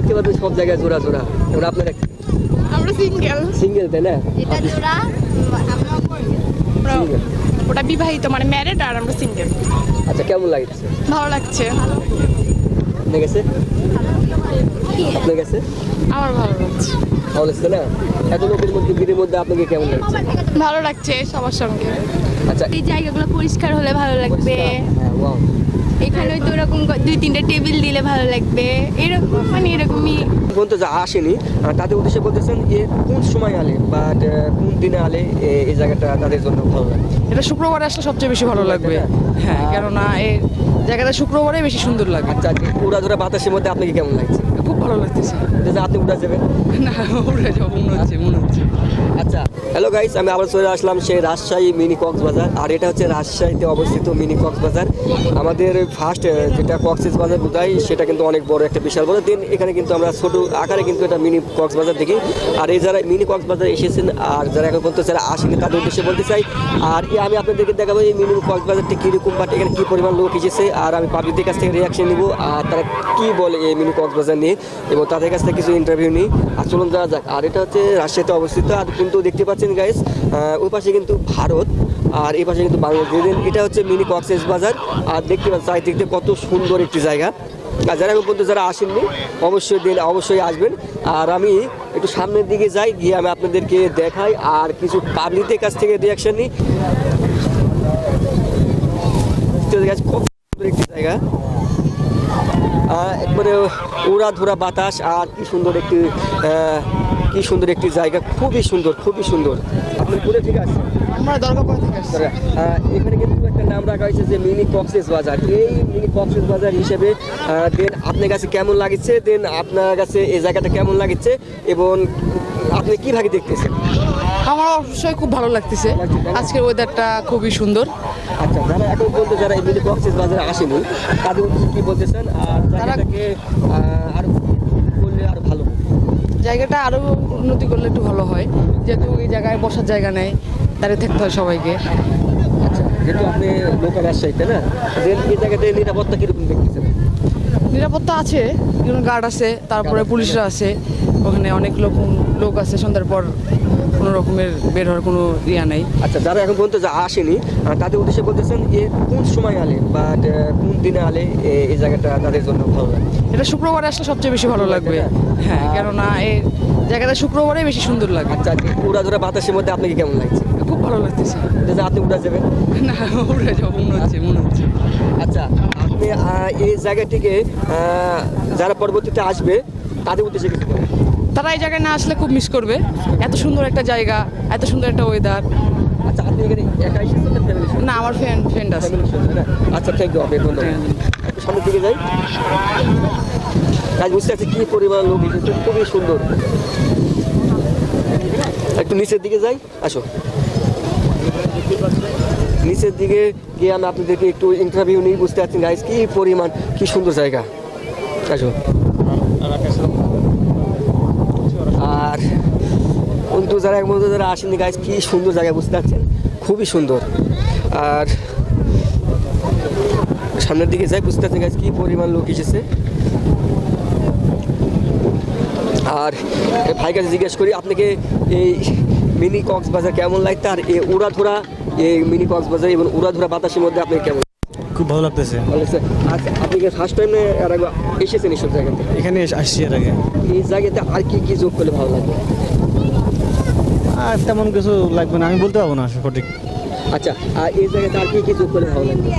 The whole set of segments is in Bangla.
দেখতে পাচ্ছেন সব জায়গায় জোড়া জোড়া, এবার আপনারা আমরা সিঙ্গেল। সিঙ্গেল তাই না? এটা জোড়া, সিঙ্গেল। ওটা বিবাহিত মানে ম্যারিড, আর আমরা সিঙ্গেল। আচ্ছা, কেমন লাগছে ভালো লাগছে। আপনার কাছে? আপনার কাছে আমার ভালো লাগছে। ভালো লাগছে না? এত লোকের মধ্যে ভিড়ের মধ্যে আপনাকে কেমন লাগছে? ভালো লাগছে সবার সঙ্গে। আচ্ছা, এই জায়গাগুলো পরিষ্কার হলে ভালো লাগবে। হ্যাঁ, ওয়াও। এখানে তো এরকম 2-3টা টেবিল দিলে ভালো লাগবে, এরকম মানে এরকমই। বলতে যা আসেনি তাদের উদ্দেশ্যে বলতেছেন কোন সময় আলে বা কোন দিনে আলে এই জায়গাটা তাদের জন্য ভালো লাগে? এটা শুক্রবারে আসলে সবচেয়ে বেশি ভালো লাগবে। হ্যাঁ, কেননা এই জায়গাটা শুক্রবারে বেশি সুন্দর লাগে। আচ্ছা, উড়া ধরা বাতাসের মধ্যে আপনাকে কেমন লাগছে? খুব ভালো লাগতেছে। যে আপনি উড়া যাবেন? না, উড়ে যাবো মনে হচ্ছে। আচ্ছা, হ্যালো গাইস, আমি আবার চলে আসলাম সেই রাজশাহী মিনি কক্সবাজার। আর এটা হচ্ছে রাজশাহীতে অবস্থিত মিনি কক্সবাজার। আমাদের ফার্স্ট যেটা কক্সবাজার বোঝাই সেটা কিন্তু অনেক বড়, একটা বিশাল বড়। দেন এখানে কিন্তু আমরা ছোট আকারে কিন্তু এটা মিনি কক্সবাজার দেখি। আর এই যারা মিনি কক্সবাজার এসেছেন আর যারা এখন পর্যন্ত যারা আসেনি তাদের উদ্দেশ্যে বলতে চাই, আর আমি আপনাদেরকে দেখাবো এই মিনি কক্সবাজারটি কীরকম, বাট এখানে কী পরিমাণ লোক এসেছে, আর আমি পাবলিকদের কাছ থেকে রিয়াকশন নিব আর তারা কী বলে এই মিনি কক্সবাজার নিয়ে, এবং তাদের কাছ থেকে কিছু ইন্টারভিউ নিই। আর চলুন যাওয়া যাক। আর এটা হচ্ছে রাজশাহীতে অবস্থিত। আর কিন্তু দেখতে পাচ্ছেন গাইস, ওই পাশে কিন্তু ভারত আর এই পাশে কিন্তু বাংলাদেশ। এটা হচ্ছে মিনি কক্সবাজার। আর দেখতে পাচ্ছেন চারিদিক দিয়ে কত সুন্দর একটি জায়গা। আর যারা এখন পর্যন্ত যারা আসেননি অবশ্যই আসবেন। আর আমি একটু সামনের দিকে যাই, গিয়ে আমি আপনাদেরকে দেখাই আর কিছু পাবলিকদের কাছ থেকে রিয়াকশন নিই। খুব সুন্দর একটি জায়গা, একবারে উড়া ধরা বাতাস, আর কি সুন্দর একটি জায়গা, খুবই সুন্দর। আপনি ঘুরে ঠিক আছে? আমরা দরগাপাড়া থেকে আসছি। এখানে কিন্তু একটা নাম রাখা হয়েছে যে মিনি কক্সবাজার। এই মিনি কক্সবাজার হিসেবে দেন আপনার কাছে কেমন লাগছে, দেন আপনার কাছে এই জায়গাটা কেমন লাগছে এবং আপনি কীভাবে দেখতেছেন? আমার অবশ্যই খুব ভালো লাগতেছে। আজকের ওয়েদারটা খুবই সুন্দর। আচ্ছা, যারা এখন বলতে যারা এই মিনি কক্সবাজারে আসেনি তাদের উদ্দেশ্যে কী বলতেছেন, আর জায়গাটাকে আরও করলে আরও ভালো? জায়গাটা আরও উন্নতি করলে একটু ভালো হয়, যেহেতু এই জায়গায় বসার জায়গা নেই, দাঁড়িয়ে থাকতে হয় সবাইকে। আচ্ছা, যেহেতু আপনি লোকাল রাজশাহীতে না, যে এই জায়গাতে নিরাপত্তা কীরকম দেখতেছেন? নিরাপত্তা আছে, গার্ড আছে, তারপরে পুলিশরা আছে, ওখানে অনেক লোক আছে। সন্ধ্যার পর কোনো রকমের বের হওয়ার কোনো ইয়া নেই। আচ্ছা, যারা এখন পর্যন্ত আসেনি তাদের উদ্দেশ্যে বলতেছেন কোন সময় আলে বা কোন দিনে আলে এই জায়গাটা তাদের জন্য ভালো লাগে? এটা শুক্রবারে আসলে সবচেয়ে বেশি ভালো লাগবে। হ্যাঁ, কেননা এই জায়গাটা শুক্রবারে বেশি সুন্দর লাগে। আচ্ছা, উড়া ধরা বাতাসের মধ্যে আপনাকে কেমন লাগছে? খুব ভালো লাগতেছে। যে আপনি উড়া যাবেন? না, উড়ে যাবো মনে হচ্ছে। আচ্ছা, আপনি এই জায়গাটিকে যারা পরবর্তীতে আসবে তাদের উদ্দেশ্যে কিছু বলেন। তারা এই জায়গায় না আসলে খুব মিস করবে। এত সুন্দর একটা জায়গা, এত সুন্দর একটা ওয়েদার। আচ্ছা, আপনি এখানে একা এসেছেন না ফ্যামিলি? না, আমার ফ্রেন্ড আছে। আচ্ছা, থ্যাংক ইউ, আপনাকে ধন্যবাদ। একটু সামনের দিকে যাই। আজ বুঝতে পারছি কী পরিমাণ লোক এসেছে, খুবই সুন্দর। একটু নিচের দিকে যাই, আসো। নিচের দিকে গিয়ে আমি আপনাদেরকে একটু ইন্টারভিউ নিই। বুঝতে পারছেন গাইজ কী পরিমাণ, কী সুন্দর জায়গা। আসো। আর কিন্তু যারা এক মধ্যে যারা আসেনি গাইজ কী সুন্দর জায়গা, বুঝতে পারছেন খুবই সুন্দর। আর সামনের দিকে যাই, বুঝতে পারছেন গাইজ কী পরিমাণ লোক এসেছে। আর ভাই কাছে জিজ্ঞেস করি আপনাকে এই মিনি কক্সবাজার কেমন লাগতো, আর এই উড়াধুরা এই মিনি কক্সবাজার এবং উড়াধুরা বাতাসের মধ্যে আপনাকে কেমন? খুব ভালো লাগতেছে। ভালো লাগছে। আচ্ছা, আপনি কি ফার্স্ট টাইম আর একবার এসেছেন এইসব জায়গাতে? এখানে আসছি এর আগে। এই জায়গাতে আর কি যোগ করলে ভালো লাগবে? আর তেমন কিছু লাগবে না, আমি বলতে পারবো না সঠিক। আচ্ছা, আর এই জায়গাতে আর কি যোগ করলে ভালো লাগবে?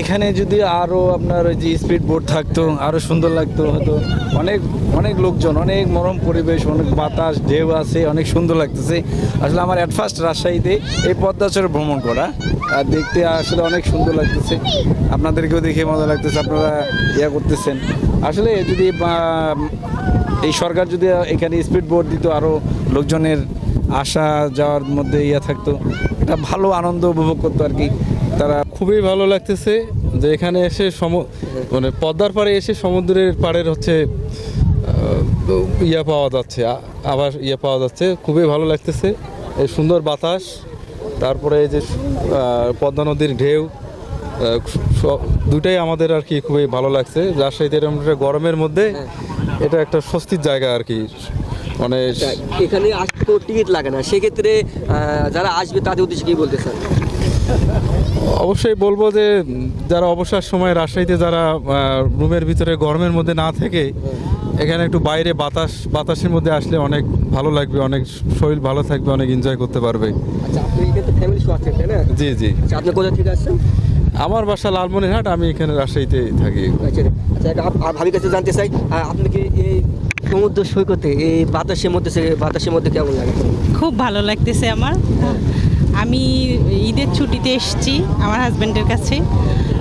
এখানে যদি আরও আপনার ওই যে স্পিড বোট থাকতো আরও সুন্দর লাগতো হয়তো। অনেক লোকজন, অনেক মনোরম পরিবেশ, অনেক বাতাস, ঢেউ আছে, অনেক সুন্দর লাগতেছে। আসলে আমার অ্যাট ফার্স্ট রাজশাহীতে এই পদ্মাচরে ভ্রমণ করা, আর দেখতে আসলে অনেক সুন্দর লাগতেছে। আপনাদেরকেও দেখে মজা লাগতেছে, আপনারা ইয়া করতেছেন। আসলে যদি এই সরকার যদি এখানে স্পিড বোট দিত, আরও লোকজনের আসা যাওয়ার মধ্যে ইয়া থাকতো, এটা ভালো আনন্দ উপভোগ করতো আর কি তারা। খুবই ভালো লাগতেছে যে এখানে এসে মানে পদ্মার পাড়ে এসে সমুদ্রের পাড়ের হচ্ছে পাওয়া যাচ্ছে, আবার পাওয়া যাচ্ছে। খুবই ভালো লাগতেছে এই সুন্দর বাতাস, তারপরে এই যে পদ্মা নদীর ঢেউ, দুটাই আমাদের আর কি খুবই ভালো লাগছে। রাজশাহীতে এরকম গরমের মধ্যে এটা একটা স্বস্তির জায়গা আর কি। মানে আচ্ছা, এখানে আসতে তো টিকিট লাগে না, সেক্ষেত্রে যারা আসবে তাদের উদ্দেশ্যে কি বলতে চান? অবশ্যই বলবো যে যারা অবসর সময় রাজশাহীতে যারা রুমের ভিতরে গরমের মধ্যে না থেকে এখানে একটু বাইরে বাতাসের মধ্যে আসলে অনেক ভালো লাগবে, অনেক শরীর ভালো থাকবে, অনেক এনজয় করতে পারবে। আচ্ছা, আপনি এখানে তো ফ্যামিলি শো আছেন তাই না? জি জি, আচ্ছা, আপনি কোথা থেকে আসছেন? আমার বাসা লালমনিরহাট, আমি এখানে রাজশাহীতে থাকি। আচ্ছা, আচ্ছা, ভাবির কাছে জানতে চাই, আপনি কি এই সমুদ্র সৈকতে এই বাতাসের মধ্যে কেমন লাগে? খুব ভালো লাগতেছে আমার। আমি ঈদের ছুটিতে এসেছি আমার হাজবেন্ডের কাছে।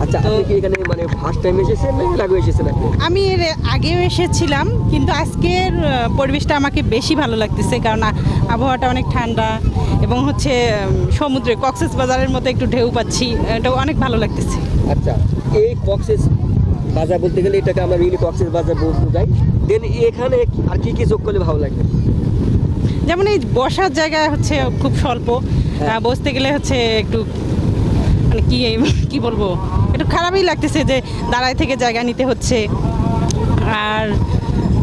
আচ্ছা, আপনি কি এখানে মানে ফার্স্ট টাইম এসেছেন না এর আগে এসেছেন আপনি? আমি এর আগেও এসেছিলাম, কিন্তু আজকের পরিবেশটা আমাকে বেশি ভালো লাগতেছে, কারণ আবহাওয়াটা অনেক ঠান্ডা এবং হচ্ছে সমুদ্রে কক্সবাজারের মতো একটু ঢেউ পাচ্ছি, এটা অনেক ভালো লাগতেছে। আচ্ছা, এই কক্সেস বাজার বলতে গেলে এটাকে আমরা মিনি কক্সেস বাজার বোঝাই। দেন এখানে আর কি কি যোগ করলে ভালো লাগবে? যেমন এই বসার জায়গা হচ্ছে খুব স্বল্প, বসতে গেলে হচ্ছে একটু মানে কি বলবো, একটু খারাপই লাগতেছে যে দাঁড়ায় থেকে জায়গা নিতে হচ্ছে। আর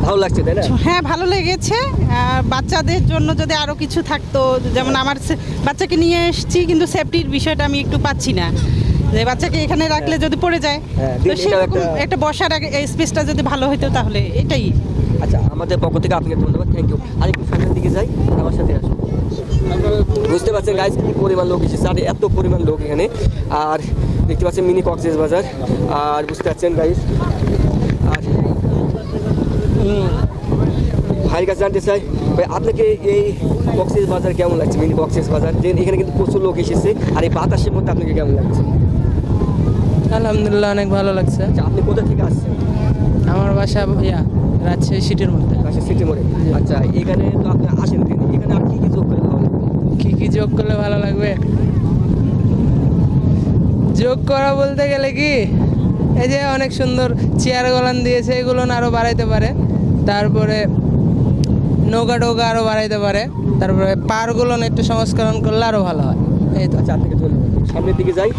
ভালো লাগছে তাই না? হ্যাঁ, ভালো লেগেছে। আর বাচ্চাদের জন্য যদি আরও কিছু থাকতো, যেমন আমার বাচ্চাকে নিয়ে এসেছি, কিন্তু সেফটির বিষয়টা আমি একটু পাচ্ছি না, যে বাচ্চাকে এখানে রাখলে যদি পড়ে যায়, হ্যাঁ, তো এটাও সেরকম একটা বসার স্পেসটা যদি ভালো হতো তাহলে এটাই। আচ্ছা, আমাদের পক্ষ থেকে আপনাকে ধন্যবাদ, থ্যাংক ইউ। আর একটু সামনের দিকে যাই, আমার সাথে আসুন। বুঝতে পারছেন গাইজ কি পরিমাণ লোক এসেছে, আর এত পরিমাণ লোক এখানে। আর দেখতে পাচ্ছেন মিনি কক্সেস বাজার, আর বুঝতে পারছেন গাইজ। আর ভাইয়ের কাছে জানতে চাই, ভাই আপনাকে এই কক্সেস বাজার কেমন লাগছে? মিনি কক্সেস বাজার, যে এখানে কিন্তু প্রচুর লোক এসেছে, আর এই বাতাসের মধ্যে আপনাকে কেমন লাগছে? আলহামদুলিল্লাহ, অনেক ভালো লাগছে। আচ্ছা, আপনি কোথা থেকে আসছেন? আমার বাসা রাজশাহী সিটির মধ্যে। রাজশাহী সিটি মোড়ে। আচ্ছা, এখানে তো আপনি আসেন, এখানে আর কি কি যোগ করে ভালো লাগে? কি যোগ করলে ভালো লাগবে? যোগ করা বলতে গেলে কি, এই যে অনেক সুন্দর চেয়ার গলান দিয়েছে, এগুলো আরও বাড়াইতে পারে। তারপরে নৌকা টোকা আরও বাড়াইতে পারে। তারপরে পারগুলো একটু সংস্করণ করলে আরও ভালো হয়। এই তো। আচ্ছা, আপনাকে ধন্যবাদ। সামনের দিকে যাই।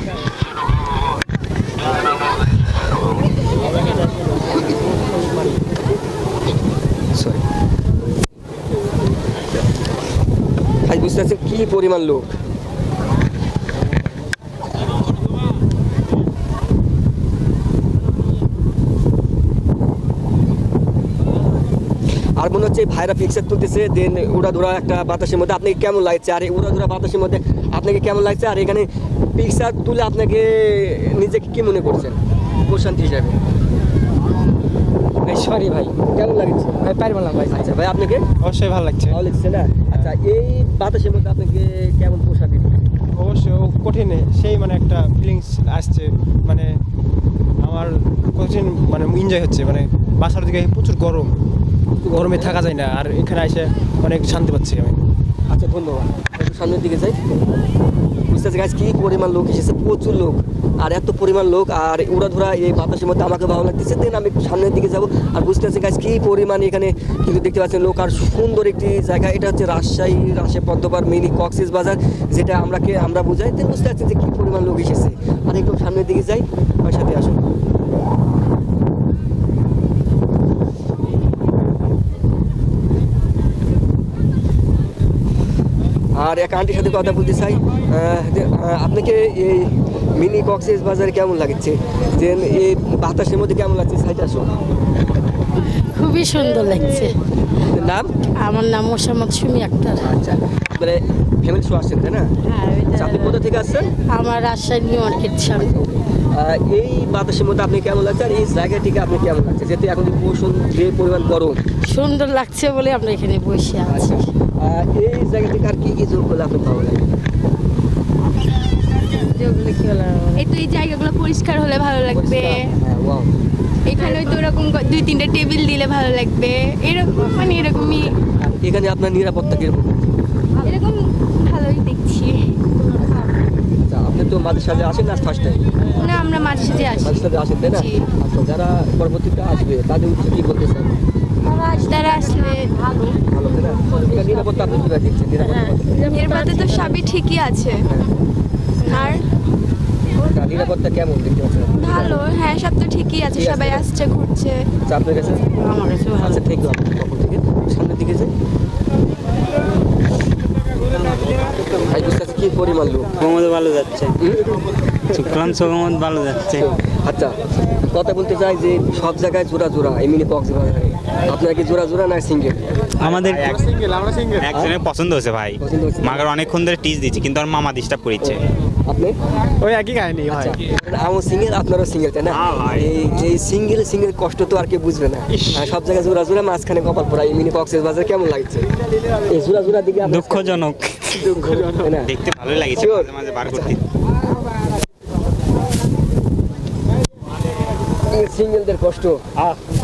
আজ বুঝতে পারছেন কি পরিমাণ লোক। আর মনে হচ্ছে ভাইরা পিকচার তুলতেছে, দেন উড়াধুরা একটা বাতাসের মধ্যে আপনাকে কেমন লাগছে? আর এই উড়াধুরা বাতাসের মধ্যে আপনাকে কেমন লাগছে? আর এখানে পিকচার তুলে আপনাকে নিজেকে কি মনে করছেন প্রশান্তি হিসাবে? সরি ভাই, কেমন লাগছে ভাই? পারি বললাম ভাই। আচ্ছা ভাই, আপনাকে অবশ্যই ভালো লাগছে। ভালো লাগছে না? আচ্ছা, এই বাতাসের মধ্যে আপনাকে কেমন প্রশান্তি দিচ্ছে? অবশ্যই কঠিন, সেই মানে একটা ফিলিংস আসছে, মানে আমার কঠিন মানে এনজয় হচ্ছে। মানে বাসার দিকে প্রচুর গরমে থাকা যায় না, আর এখানে এসে অনেক শান্তি পাচ্ছি আমি। আচ্ছা, ধন্যবাদ। একটু সামনের দিকে যাই। বুঝতে পারছি গাছ কি পরিমাণ লোক এসেছে, প্রচুর লোক। আর এত পরিমাণ লোক আর উড়াধুরা এই বাতাসের মধ্যে আমাকে ভালো লাগতেছে। দেন আমি একটু সামনের দিকে যাব। আর বুঝতে পারছি গাছ কি পরিমাণ এখানে কিন্তু দেখতে পাচ্ছেন লোক, আর সুন্দর একটি জায়গা। এটা হচ্ছে রাজশাহী পদ্মপাড় মিনি কক্সেস বাজার, যেটা আমরা বুঝাই। দেন বুঝতে পারছি যে কি পরিমাণ লোক এসেছে। আর একটু সামনের দিকে যাই, আমার সাথে আসুন। আর এক আন্টির সাথে কথা বলতে চাই। আপনাকে এই মিনি কক্সেস বাজারে কেমন লাগছে? যে এই বাতাসের মধ্যে কেমন লাগছে? সাইড আসো। খুবই সুন্দর লাগছে। নাম? আমার নাম মোসাম্মদ সুমি আক্তার। আচ্ছা, মানে ফ্যামিলি শো আসছেন তাই না? আচ্ছা, আপনি কোথা থেকে আসছেন? আমার রাজশাহী নিউ মার্কেট সামনে। এই বাতাসের মধ্যে আপনি কেমন লাগছে? আর এই জায়গাটিকে আপনি কেমন লাগছে? যেহেতু এখন যে পরিমাণ গরম, সুন্দর লাগছে বলে আমরা এখানে বসে আছি। এই জায়গাটিকে আর কি কি যোগ করলে আপনার ভালো লাগে? এই তো এই জায়গাগুলো পরিষ্কার হলে ভালো লাগবে। হ্যাঁ, ওয়াও। এখানে তো ওরকম 2-3টা টেবিল দিলে ভালো লাগবে, এরকম মানে এরকমই। এখানে আপনার নিরাপত্তা কিরকম? এরকম ভালোই দেখছি। আচ্ছা, আপনি তো মাঝে সাথে আসেন না ফার্স্ট টাইম? না, আমরা মাঝে সাঝে আসি। মাঝে সাথে আসেন তাই না? জি। আচ্ছা, যারা পরবর্তীতে আসবে তাদের উদ্দেশ্যে কি বলতে চান? তারা আসলে ভালো। ভালো তাই না? এখানে নিরাপত্তা আপনি কীভাবে দেখছেন? নিরাপত্তা এর বাদে তো সবই ঠিকই আছে। আর নিরাপত্তা কেমন দেখতে পাচ্ছেন? ভালো, হ্যাঁ সব তো ঠিকই আছে, ঠিক আছে। সবাই আসছে ঘুরছে। আচ্ছা, আপনার কাছে? আমার কাছে ভালো আচ্ছা, থ্যাংক ইউ আপনার পক্ষ থেকে। সামনের দিকে যে ভাই বুঝতে পারছি কি পরিমাণ লোক। সগমত ভালো যাচ্ছে, শুক্লাম সগমত ভালো যাচ্ছে। আচ্ছা, কথা বলতে চাই যে সব জায়গায় জোড়া জোড়া এই মিনি কক্সবাজারে, আপনার কি জোড়া জোড়া না সিঙ্গেল? আমাদের একজনের পছন্দ হয়েছে ভাই, পছন্দ হয়েছে। মাগার অনেকক্ষণ ধরে টিচ দিচ্ছি কিন্তু আর মামা ডিস্টার্ব করেছে। আপনি? ওই একই কাহিনী হয়। আমার সিঙ্গেল, আপনারও সিঙ্গেল, তাই না? এই সিঙ্গেল সিঙ্গেল কষ্ট তো আর কেউ বুঝবে না। আর সব জায়গায় জোড়া জোড়া, মাঝখানে কপাল পড়া। এই মিনি কক্সবাজার কেমন লাগছে? এই জোড়া জোড়া দিকে আপনার দুঃখজনক, দুঃখজনক, তাই না? দেখতে ভালোই লাগছে, Sure. মাঝে মাঝে বার করতে। সিঙ্গেলদের কষ্ট।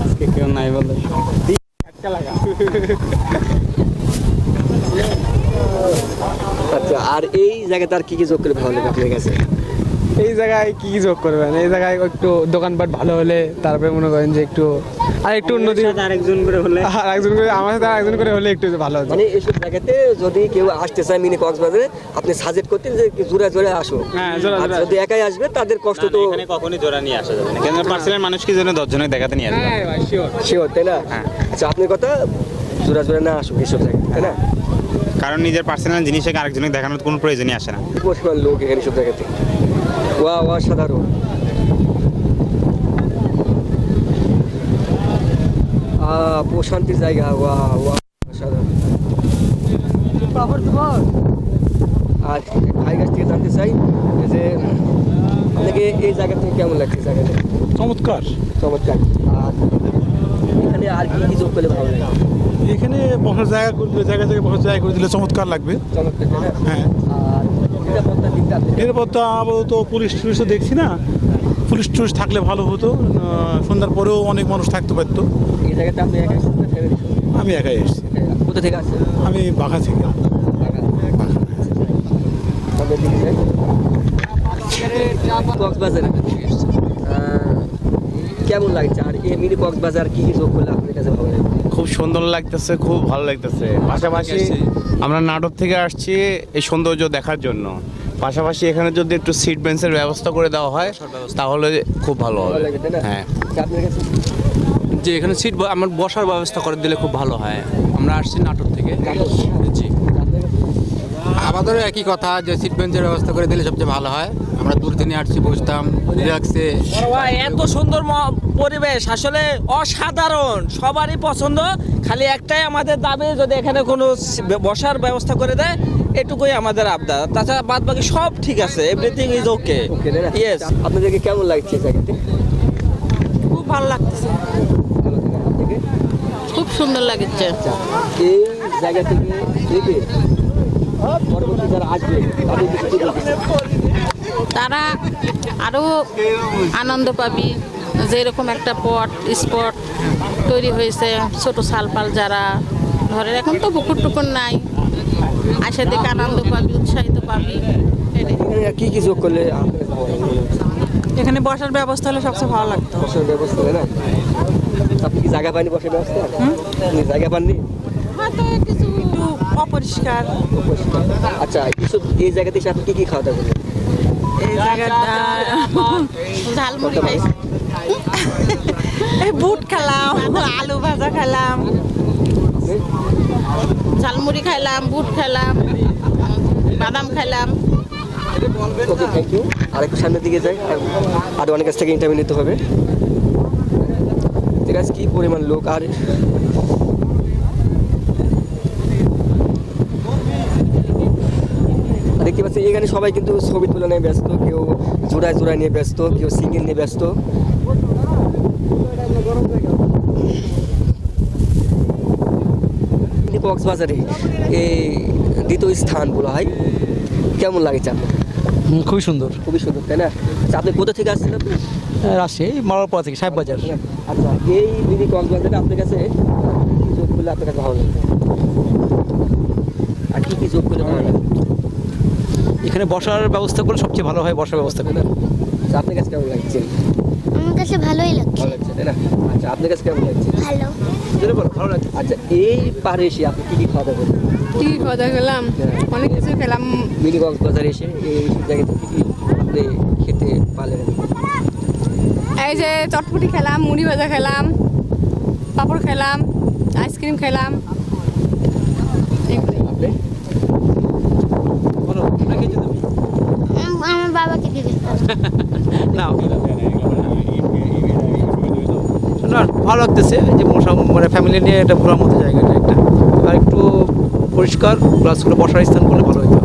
আজকে কেউ নাই বলে। আচ্ছা, আর এই জায়গাতে আর কি কি যোগ করে ভালো লাগে আপনার কাছে? এই জায়গায় কি যোগ করবেন, এই জায়গায় একটু দোকানপাট ভালো হলে, তারপরে মনে করেন যে একটু আর একটু উন্নতি, আরেকজন করে হলে আর একজন করে আমার সাথে আরেকজন করে হলে একটু ভালো হতো। মানে এইসব জায়গাতে যদি কেউ আসতে চায় মিনি কক্সবাজারে, আপনি সাজেস্ট করতেন যে জোড়া জোড়া আসো। হ্যাঁ, জোড়া আর জোড়া। যদি একাই আসবে তাদের কষ্ট তো এখানে কখনই জোড়া নিয়ে আসা যাবে না, কেন পার্সেলের মানুষ কি জন্য 10 জনের দেখাতে নিয়ে আসবে। হ্যাঁ ভাই, শিওর। শিওর, তাই না? হ্যাঁ। আচ্ছা, আপনার কথা জোড়া জোড়া না আসুক এইসব জায়গায়, তাই না? কারণ নিজের পার্সোনাল জিনিসকে আরেকজনকে দেখানোর কোনো প্রয়োজনই আসে না। কি পরিমাণ লোক এখানে সব জায়গাতে, ওয়া অসাধারণ। প্রশান্তির জায়গা, ওয়া অসাধারণ। আর ভাই কাছ থেকে জানতে চাই যে আপনাকে এই জায়গা থেকে কেমন লাগছে? জায়গাটা চমৎকার। চমৎকার। আর এখানে আর কি কি যোগ করলে ভালো লাগে? এখানে বসার জায়গা করে জায়গা থেকে বসার জায়গা করে দিলে চমৎকার লাগবে। চমৎকার, তাই না? হ্যাঁ, আর নিরাপত্তার দিকটা আপনি কেমন? নিরাপত্তা আপাতত পুলিশ টুলিশ দেখছি না, পুলিশ টুলিশ থাকলে ভালো হতো। সন্ধ্যার পরেও অনেক মানুষ থাকতে পারতো। এই জায়গাটা আপনি একা এসেছেন না ফ্যামিলি? আমি একাই এসেছি, কোথা থেকে আসছেন? আমি বাঘা থেকে। কক্সবাজারে কেমন লাগছে? আর এই মিনি কক্সবাজার কি কি যোগ করলে আপনার কাছে ভালো লাগে? খুব সুন্দর লাগতেছে, খুব ভালো লাগতেছে। পাশাপাশি আমরা নাটক থেকে আসছি এই সৌন্দর্য দেখার জন্য। পাশাপাশি এখানে যদি একটু সিট বেঞ্চের ব্যবস্থা করে দেওয়া হয় তাহলে খুব ভালো ভালো হবে। লাগে, তাই না? হ্যাঁ, আচ্ছা, আপনার কাছে? যে এখানে সিট আমার বসার ব্যবস্থা করে দিলে খুব ভালো হয়। আমরা আসছি নাটক থেকে। জি, আপনার কাছে? আমাদেরও একই কথা, যে সিট বেঞ্চের ব্যবস্থা করে দিলে সবচেয়ে ভালো হয়। আমরা দূর থেকে আসছি, বসতাম রিল্যাক্সে। এত সুন্দর পরিবেশ, আসলে অসাধারণ, সবারই পছন্দ। খালি একটাই আমাদের দাবি, যদি এখানে কোনো বসার ব্যবস্থা করে দেয়, এটুকুই আমাদের আবদার। তাছাড়া বাদ বাকি সব ঠিক আছে, এভরিথিং ইজ ওকে। ওকে, তাই না? ইয়েস, আপনাদেরকে কেমন লাগছে এই জায়গাতে? খুব ভালো লাগতেছে, ভালো লাগে আপনাকে? খুব সুন্দর লাগছে। আচ্ছা, এই জায়গা থেকে দেখে পরবর্তী যারা আসবে তাদের কিছু কি বলতে চান? তারা আরও আনন্দ পাবি, যেরকম একটা স্পট তৈরি হয়েছে। ছোট সালপাল যারা ধরে, এখন তো পুকুর টুকুর নাই, আসে দেখে আনন্দ পাবি, উৎসাহিত পাবি। এখানে আর কি কি যোগ করলে আপনার কাছে ভালো লাগে? এখানে বসার ব্যবস্থা হলে সবচেয়ে ভালো লাগতো। বসার ব্যবস্থা, তাই না? আপনি কি জায়গা পাননি বসার ব্যবস্থা? আপনি জায়গা পাননি? হয়তো কিছু একটু অপরিষ্কার। আচ্ছা, এই জায়গাতে এসে আপনি কি কি খাওয়া দাওয়া করলেন? এই জায়গাটা ঝালমুড়ি খাইছি। এই বুট খেলাম, আলু ভাজা খেলাম, ঝালমুড়ি খাইলাম, বুট খাইলাম, বাদাম খাইলাম। ওকে, থ্যাংক ইউ। আর একটু সামনের দিকে যাই, আর অনেক কাছ থেকে ইন্টারভিউ নিতে হবে। ঠিক আছে, কি পরিমাণ লোক! আর দেখতে পাচ্ছি এখানে সবাই কিন্তু ছবি তুলে নিয়ে ব্যস্ত, কেউ জোড়ায় জোড়ায় নিয়ে ব্যস্ত, কেউ সিঙ্গেল নিয়ে ব্যস্ত। কক্সবাজারে এই দ্বিতীয় স্থান বলা হয়, কেমন লাগছে আপনার? খুবই সুন্দর। খুবই সুন্দর, তাই না? আচ্ছা, আপনি কোথা থেকে আসছেন? আপনি? রাজশাহী মালারপাড়া থেকে, সাহেব বাজার। আচ্ছা, এই মিনি কক্সবাজারে আপনার কাছে কি যোগ করলে আপনার কাছে ভালো লাগে? আর কি কি যোগ করলে ভালো লাগে? এখানে বসার ব্যবস্থা করলে সবচেয়ে ভালো হয়, বসার ব্যবস্থা করলে। আচ্ছা, আপনার কাছে কেমন লাগছে? আমার কাছে ভালোই লাগছে। ভালো লাগছে, তাই না? আচ্ছা, আপনার কাছে কেমন লাগছে? ভালো। জোরে বলো, ভালো লাগছে। আচ্ছা, এই পারে এসে আপনি কি কি খাওয়া দাওয়া করলেন? কি খাওয়া দাওয়া করলাম? অনেক কিছু খেলাম। মিনি কক্সবাজারে এসে এই জায়গাতে কি কি আপনি করে খেতে পারলেন? এই যে চটপটি খেলাম, মুড়ি ভাজা খেলাম, পাঁপড় খেলাম, আইসক্রিম খেলাম, এগুলোই। আপনি আমার বাবাকে দিয়ে না না ভালো লাগতেছে যে মানে ফ্যামিলি নিয়ে একটা ঘোরার মতো জায়গাটা একটা, আর একটু পরিষ্কার প্লাস হলো বসার স্থান করলে ভালো হতো।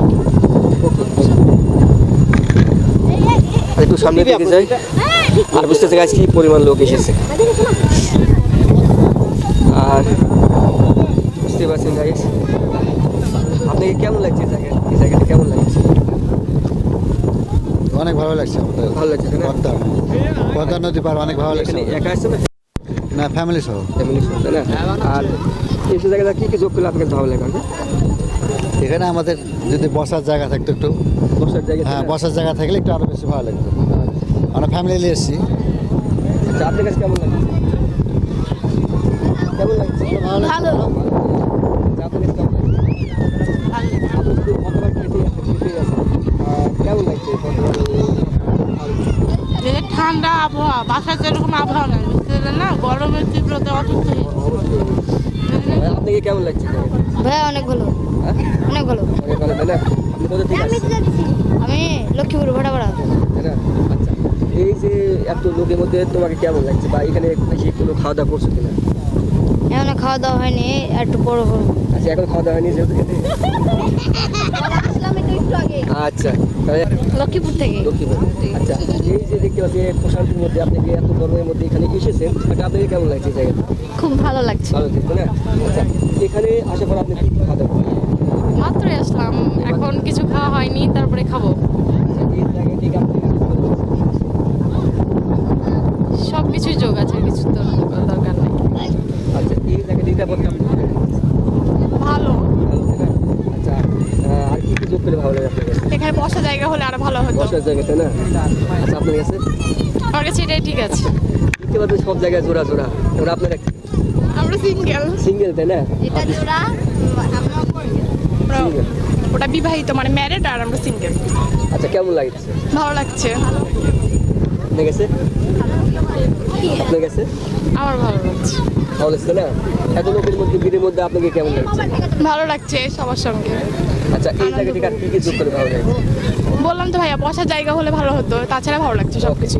আর একটু সামনে দিকে যাই, আর বুঝতেছে গাছ কি পরিমাণ লোক এসেছে। আর বুঝতে পারছেন গাইস, আপনাকে কেমন লাগছে এই জায়গাটা কেমন লাগছে? অনেক ভালো লাগছে আমাদের ভালো লাগছে তাই না? পদ্মা নদী পার অনেক ভালো লাগছে এখানে একা আসছে না, না ফ্যামিলি সহ ফ্যামিলি তাই না? আর এই জায়গাটা কি কি যোগ করলে আপনাকে ভালো লাগে? এখানে আমাদের যদি বসার জায়গা থাকতো একটু, বসার জায়গা হ্যাঁ বসার জায়গা থাকলে একটু আরো বেশি ভালো লাগতো। আমরা ফ্যামিলি নিয়ে এসেছি। আচ্ছা, আপনার কাছে কেমন লাগছে? কেমন লাগছে? ভালো। আচ্ছা, আপনার কাছে কেমন লাগছে? আপনি শুধু কতবার খেতে গেছেন, কেমন লাগছে? ঠান্ডা আবহাওয়া, বাসার যেরকম আবহাওয়া লাগে না, গরমের তীব্রতা অসুস্থ আপনাকে কেমন লাগছে? ভাই অনেক ভালো, হ্যাঁ? অনেক ভালো। অনেক ভালো তাই না? আপনি কোথা থেকে আসছেন? আমি লক্ষ্মীপুর ভাড়া। তাই না? আচ্ছা, এই যে এত লোকের মধ্যে তোমাকে কেমন লাগছে, বা এখানে এসে কোনো খাওয়া দাওয়া করছো কিনা? এখনো খাওয়া দাওয়া হয়নি, একটু বড় হবো। আচ্ছা, এখন খাওয়া দাওয়া হয়নি যেহেতু খেতে? আচ্ছা, তাহলে লক্ষ্মীপুর থেকে। লক্ষ্মীপুর। আচ্ছা, এই যে দেখতে পাচ্ছি প্রশান্তির মধ্যে আপনি যে এত গরমের মধ্যে এখানে এসেছেন, এটা আপনাকে কেমন লাগছে এই জায়গাটা? খুব ভালো লাগছে। ভালো লাগছে তাই না? আচ্ছা, এখানে আসার পর আপনি কি কি খাওয়া দাওয়া করবেন? মাত্রই আসলাম, এখন কিছু খাওয়া হয়নি, তারপরে খাবো। আচ্ছা, এই জায়গায় ঠিক আপনি সব কিছুই যোগ আছে, কিছু তো দরকার নেই। আচ্ছা, এই জায়গায় নিরাপদ আপনি ভালো, ভালো তাই না? আচ্ছা, আর কি কি যোগ করে ভালো লাগে আপনার কাছে? এখানে বসা জায়গা হলে আরো ভালো হতো। বসার জায়গা তাই না? আচ্ছা, আপনার কাছে আমার কাছে এটাই ঠিক আছে। দেখতে পাচ্ছেন সব জায়গায় জোড়া জোড়া, এবার আপনারা আমরা সিঙ্গেল, সিঙ্গেল তাই না? এটা জোড়া, সিঙ্গেল। ওটা বিবাহিত মানে ম্যারিড, আর আমরা সিঙ্গেল। আচ্ছা, কেমন লাগছে ভালো লাগছে, আপনার কাছে? আপনার কাছে আমার ভালো লাগছে। ভালো লাগছে না? এত লোকের মধ্যে ভিড়ের মধ্যে আপনাকে কেমন লাগছে? ভালো লাগছে সবার সঙ্গে। আচ্ছা, এই জায়গা থেকে আর কি কি যোগ করে ভালো লাগে? বললাম তো ভাইয়া, বসার জায়গা হলে ভালো হতো, তাছাড়া ভালো লাগছে সবকিছু।